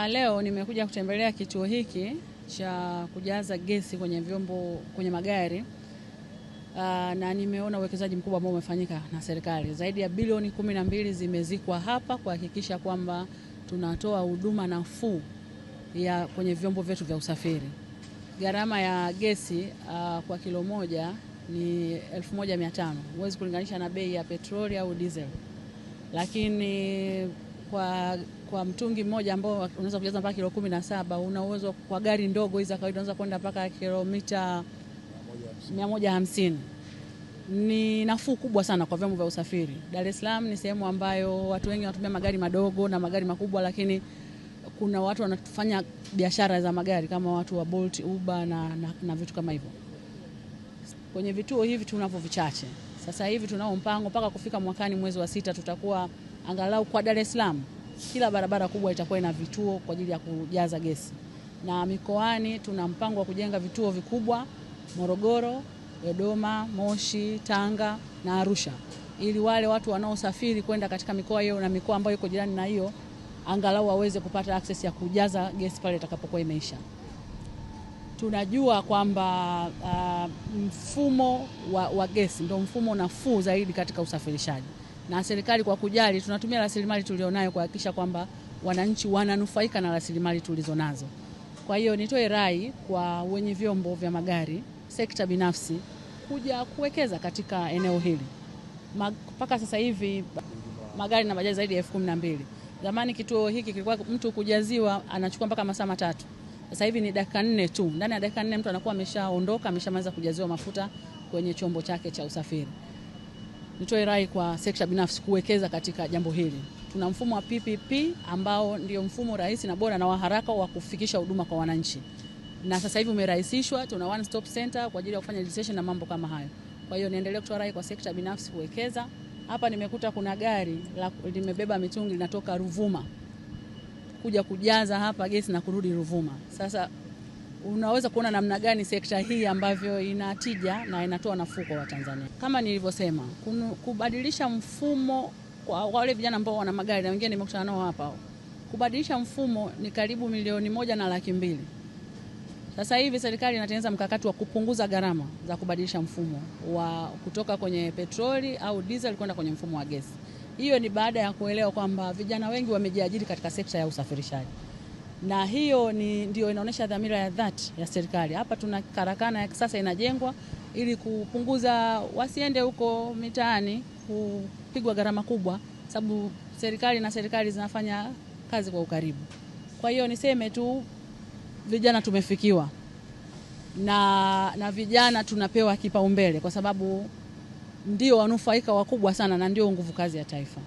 Leo nimekuja kutembelea kituo hiki cha kujaza gesi kwenye vyombo, kwenye magari. Na nimeona uwekezaji mkubwa ambao umefanyika na serikali. Zaidi ya bilioni 12 zimezikwa hapa kuhakikisha kwamba tunatoa huduma nafuu ya kwenye vyombo vyetu vya usafiri. Gharama ya gesi kwa kilo moja ni 1500. Huwezi kulinganisha na bei ya petroli au diesel. Lakini kwa mtungi mmoja ambao unaweza kujaza mpaka kilo 17, una uwezo kwa gari ndogo hizo kawaida unaweza kwenda mpaka kilomita 150. Ni nafuu kubwa sana kwa vyombo vya usafiri. Dar es Salaam ni sehemu ambayo watu wengi wanatumia magari madogo na magari makubwa, lakini kuna watu wanafanya biashara za magari kama watu wa Bolt, Uber na vitu kama hivyo. Kwenye vituo hivi tunavyo vichache. Sasa hivi tunao mpango mpaka kufika mwakani mwezi wa 6 tutakuwa angalau kwa Dar es Salaam kila barabara kubwa itakuwa ina vituo kwa ajili ya kujaza gesi. Na mikoani tuna mpango wa kujenga vituo vikubwa Morogoro, Dodoma, Moshi, Tanga na Arusha, ili wale watu wanaosafiri kwenda katika mikoa hiyo na mikoa ambayo iko jirani na hiyo angalau waweze kupata access ya kujaza gesi pale itakapokuwa imeisha. Tunajua kwamba mfumo wa gesi ndio mfumo nafuu zaidi katika usafirishaji. Na serikali kwa kujali tunatumia rasilimali tulionayo kuhakikisha kwamba wananchi wananufaika na rasilimali tulizonazo. Kwa hiyo nitoe rai kwa wenye vyombo vya magari, sekta binafsi kuja kuwekeza katika eneo hili. Mpaka sasa hivi magari na bajaji zaidi ya 12,000. Zamani kituo hiki kilikuwa mtu kujaziwa anachukua mpaka masaa 3. Sasa hivi ni dakika 4 tu. Ndani ya dakika 4 mtu anakuwa ameshaondoka, ameshamaliza kujaziwa mafuta kwenye chombo chake cha usafiri. Nitoe rai kwa sekta binafsi kuwekeza katika jambo hili. Tuna mfumo wa PPP ambao ndio mfumo rahisi na bora na wa haraka wa kufikisha huduma kwa wananchi. Na sasa hivi umerahisishwa, tuna one stop center kwa ajili ya kufanya registration na mambo kama hayo. Kwa hiyo niendelee kutoa rai kwa sekta binafsi kuwekeza. Hapa nimekuta kuna gari limebeba mitungi linatoka Ruvuma kuja kujaza hapa gesi na kurudi Ruvuma. Sasa unaweza kuona namna gani sekta hii ambavyo inatija na inatoa nafuu kwa Watanzania. Kama nilivyosema, kubadilisha mfumo kwa wale vijana ambao wana magari na wengine nimekutana nao hapa. Kubadilisha mfumo ni karibu 1,200,000. Sasa hivi serikali inatengeneza mkakati wa kupunguza gharama za kubadilisha mfumo wa kutoka kwenye petroli au diesel kwenda kwenye mfumo wa gesi. Hiyo ni baada ya kuelewa kwamba vijana wengi wamejiajiri katika sekta ya usafirishaji. Na hiyo ndio inaonyesha dhamira ya dhati ya serikali. Hapa tuna karakana ya kisasa inajengwa ili kupunguza wasiende huko mitaani kupigwa gharama kubwa, sababu serikali zinafanya kazi kwa ukaribu. Kwa hiyo niseme tu vijana tumefikiwa na vijana tunapewa kipaumbele kwa sababu ndio wanufaika wakubwa sana na ndio nguvu kazi ya taifa.